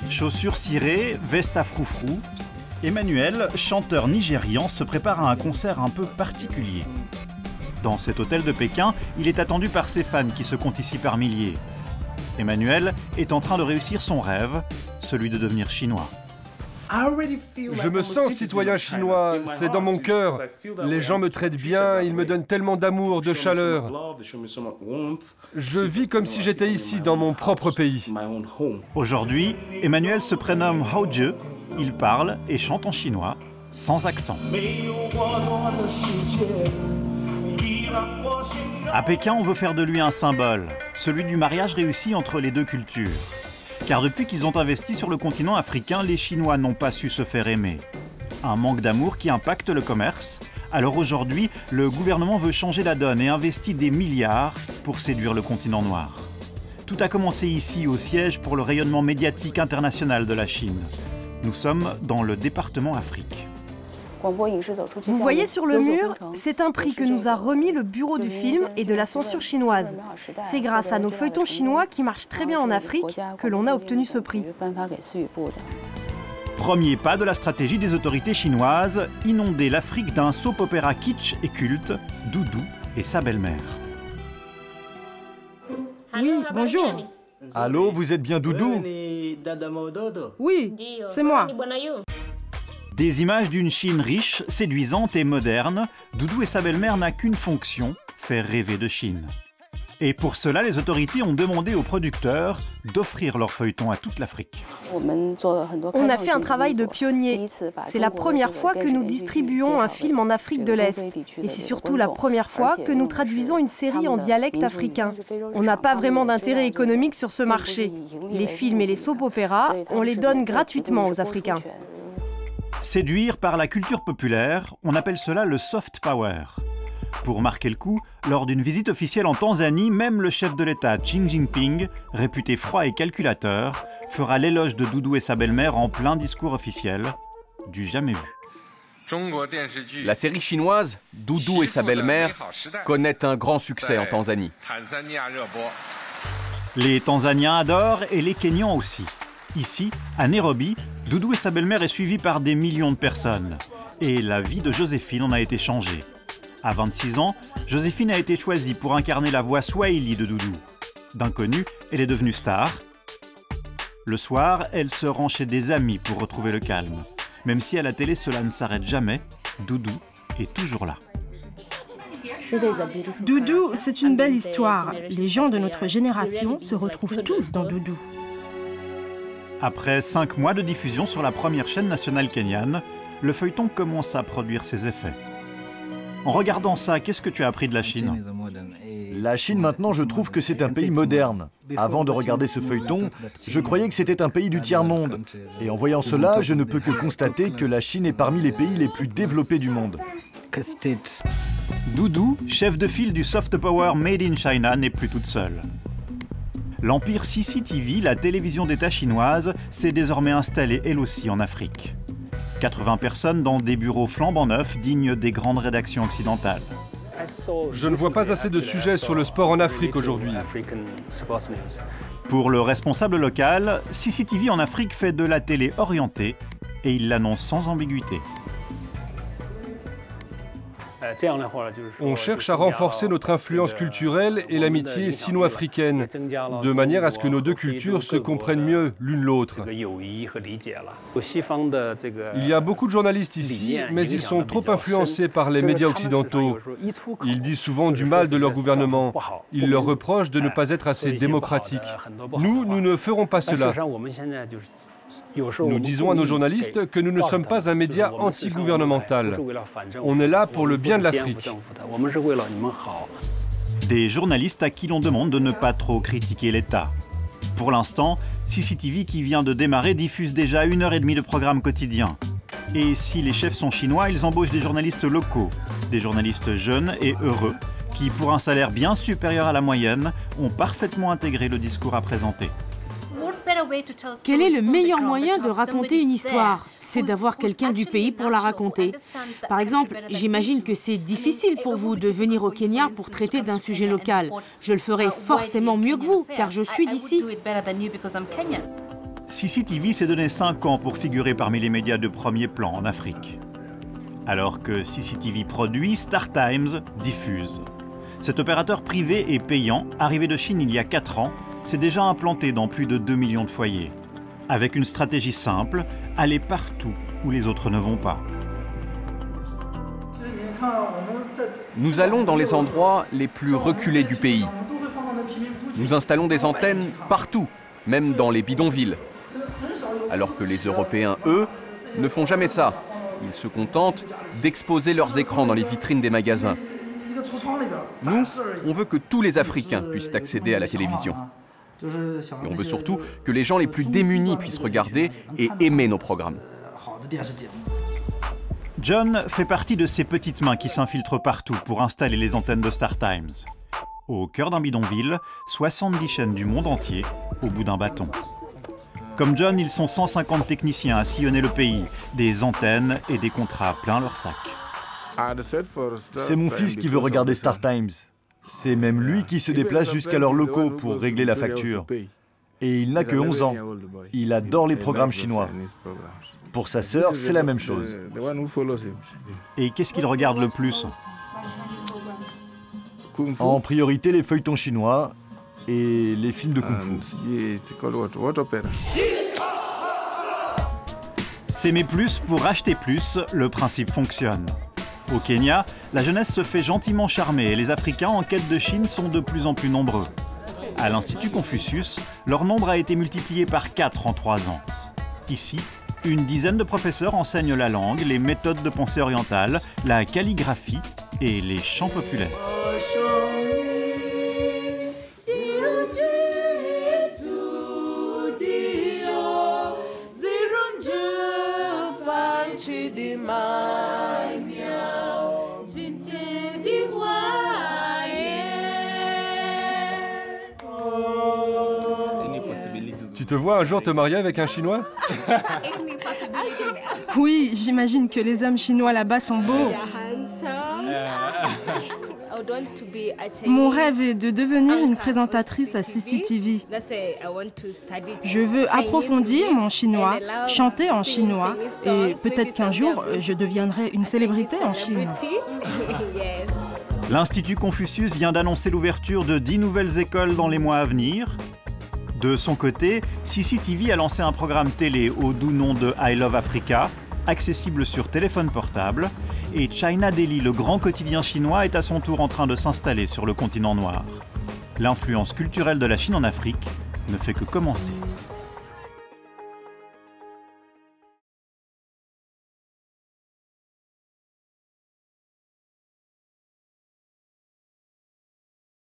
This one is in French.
Chaussures cirées, veste à froufrou, Emmanuel, chanteur nigérian, se prépare à un concert un peu particulier. Dans cet hôtel de Pékin, il est attendu par ses fans qui se comptent ici par milliers. Emmanuel est en train de réussir son rêve, celui de devenir chinois. Je me sens citoyen chinois, c'est dans mon cœur. Les gens me traitent bien, ils me donnent tellement d'amour, de chaleur. Je vis comme si j'étais ici, dans mon propre pays. Aujourd'hui, Emmanuel se prénomme Hao Jie. Il parle et chante en chinois, sans accent. À Pékin, on veut faire de lui un symbole, celui du mariage réussi entre les deux cultures. Car depuis qu'ils ont investi sur le continent africain, les Chinois n'ont pas su se faire aimer. Un manque d'amour qui impacte le commerce. Alors aujourd'hui, le gouvernement veut changer la donne et investit des milliards pour séduire le continent noir. Tout a commencé ici, au siège pour le rayonnement médiatique international de la Chine. Nous sommes dans le département Afrique. Vous voyez sur le mur, c'est un prix que nous a remis le bureau du film et de la censure chinoise. C'est grâce à nos feuilletons chinois qui marchent très bien en Afrique que l'on a obtenu ce prix. Premier pas de la stratégie des autorités chinoises, inonder l'Afrique d'un soap-opéra kitsch et culte, Doudou et sa belle-mère. Oui, bonjour. Allô, vous êtes bien Doudou? Oui, c'est moi. Des images d'une Chine riche, séduisante et moderne, Doudou et sa belle-mère n'a qu'une fonction, faire rêver de Chine. Et pour cela, les autorités ont demandé aux producteurs d'offrir leur feuilleton à toute l'Afrique. On a fait un travail de pionnier. C'est la première fois que nous distribuons un film en Afrique de l'Est. Et c'est surtout la première fois que nous traduisons une série en dialecte africain. On n'a pas vraiment d'intérêt économique sur ce marché. Les films et les soap-opéras, on les donne gratuitement aux Africains. Séduire par la culture populaire, on appelle cela le soft power. Pour marquer le coup, lors d'une visite officielle en Tanzanie, même le chef de l'État Xi Jinping, réputé froid et calculateur, fera l'éloge de Doudou et sa belle-mère en plein discours officiel. Du jamais vu. La série chinoise Doudou et sa belle-mère connaît un grand succès en Tanzanie. Les Tanzaniens adorent et les Kenyans aussi. Ici, à Nairobi, Doudou et sa belle-mère est suivi par des millions de personnes. Et la vie de Joséphine en a été changée. À 26 ans, Joséphine a été choisie pour incarner la voix swahili de Doudou. D'inconnue, elle est devenue star. Le soir, elle se rend chez des amis pour retrouver le calme. Même si à la télé cela ne s'arrête jamais, Doudou est toujours là. Doudou, c'est une belle histoire. Les gens de notre génération se retrouvent tous dans Doudou. Après 5 mois de diffusion sur la première chaîne nationale kenyane, le feuilleton commence à produire ses effets. En regardant ça, qu'est-ce que tu as appris de la Chine? La Chine, maintenant, je trouve que c'est un pays moderne. Avant de regarder ce feuilleton, je croyais que c'était un pays du tiers-monde. Et en voyant cela, je ne peux que constater que la Chine est parmi les pays les plus développés du monde. Doudou, chef de file du soft power Made in China, n'est plus toute seule. L'empire CCTV, la télévision d'État chinoise, s'est désormais installée elle aussi en Afrique. 80 personnes dans des bureaux flambant neufs, dignes des grandes rédactions occidentales. Je ne vois pas assez de sujets sur le sport en Afrique aujourd'hui. Pour le responsable local, CCTV en Afrique fait de la télé orientée et il l'annonce sans ambiguïté. On cherche à renforcer notre influence culturelle et l'amitié sino-africaine, de manière à ce que nos deux cultures se comprennent mieux l'une l'autre. Il y a beaucoup de journalistes ici, mais ils sont trop influencés par les médias occidentaux. Ils disent souvent du mal de leur gouvernement. Ils leur reprochent de ne pas être assez démocratiques. Nous ne ferons pas cela. Nous disons à nos journalistes que nous ne sommes pas un média anti-gouvernemental. On est là pour le bien de l'Afrique. Des journalistes à qui l'on demande de ne pas trop critiquer l'État. Pour l'instant, CCTV qui vient de démarrer diffuse déjà 1h30 de programme quotidien. Et si les chefs sont chinois, ils embauchent des journalistes locaux, des journalistes jeunes et heureux, qui, pour un salaire bien supérieur à la moyenne, ont parfaitement intégré le discours à présenter. Quel est le meilleur moyen de raconter une histoire? C'est d'avoir quelqu'un du pays pour la raconter. Par exemple, j'imagine que c'est difficile pour vous de venir au Kenya pour traiter d'un sujet local. Je le ferai forcément mieux que vous, car je suis d'ici. CCTV s'est donné 5 ans pour figurer parmi les médias de premier plan en Afrique. Alors que CCTV produit, Star Times diffuse. Cet opérateur privé et payant, arrivé de Chine il y a 4 ans, s'est déjà implanté dans plus de 2 millions de foyers. Avec une stratégie simple, aller partout où les autres ne vont pas. Nous allons dans les endroits les plus reculés du pays. Nous installons des antennes partout, même dans les bidonvilles. Alors que les Européens, eux, ne font jamais ça. Ils se contentent d'exposer leurs écrans dans les vitrines des magasins. Nous, on veut que tous les Africains puissent accéder à la télévision. Et on veut surtout que les gens les plus démunis puissent regarder et aimer nos programmes. John fait partie de ces petites mains qui s'infiltrent partout pour installer les antennes de Star Times. Au cœur d'un bidonville, 70 chaînes du monde entier, au bout d'un bâton. Comme John, ils sont 150 techniciens à sillonner le pays, des antennes et des contrats plein leur sac. C'est mon fils qui veut regarder Star Times. C'est même lui qui se déplace jusqu'à leurs locaux pour régler la facture. Et il n'a que 11 ans. Il adore les programmes chinois. Pour sa sœur, c'est la même chose. Et qu'est-ce qu'il regarde le plus? En priorité, les feuilletons chinois et les films de kung-fu. S'aimer plus pour acheter plus, le principe fonctionne. Au Kenya, la jeunesse se fait gentiment charmer et les Africains en quête de Chine sont de plus en plus nombreux. À l'Institut Confucius, leur nombre a été multiplié par 4 en 3 ans. Ici, une dizaine de professeurs enseignent la langue, les méthodes de pensée orientale, la calligraphie et les chants populaires. Tu te vois un jour te marier avec un Chinois? Oui, j'imagine que les hommes chinois là-bas sont beaux. Mon rêve est de devenir une présentatrice à CCTV. Je veux approfondir mon chinois, chanter en chinois et peut-être qu'un jour, je deviendrai une célébrité en Chine. L'Institut Confucius vient d'annoncer l'ouverture de 10 nouvelles écoles dans les mois à venir. De son côté, CCTV a lancé un programme télé au doux nom de I Love Africa, accessible sur téléphone portable, et China Daily, le grand quotidien chinois, est à son tour en train de s'installer sur le continent noir. L'influence culturelle de la Chine en Afrique ne fait que commencer.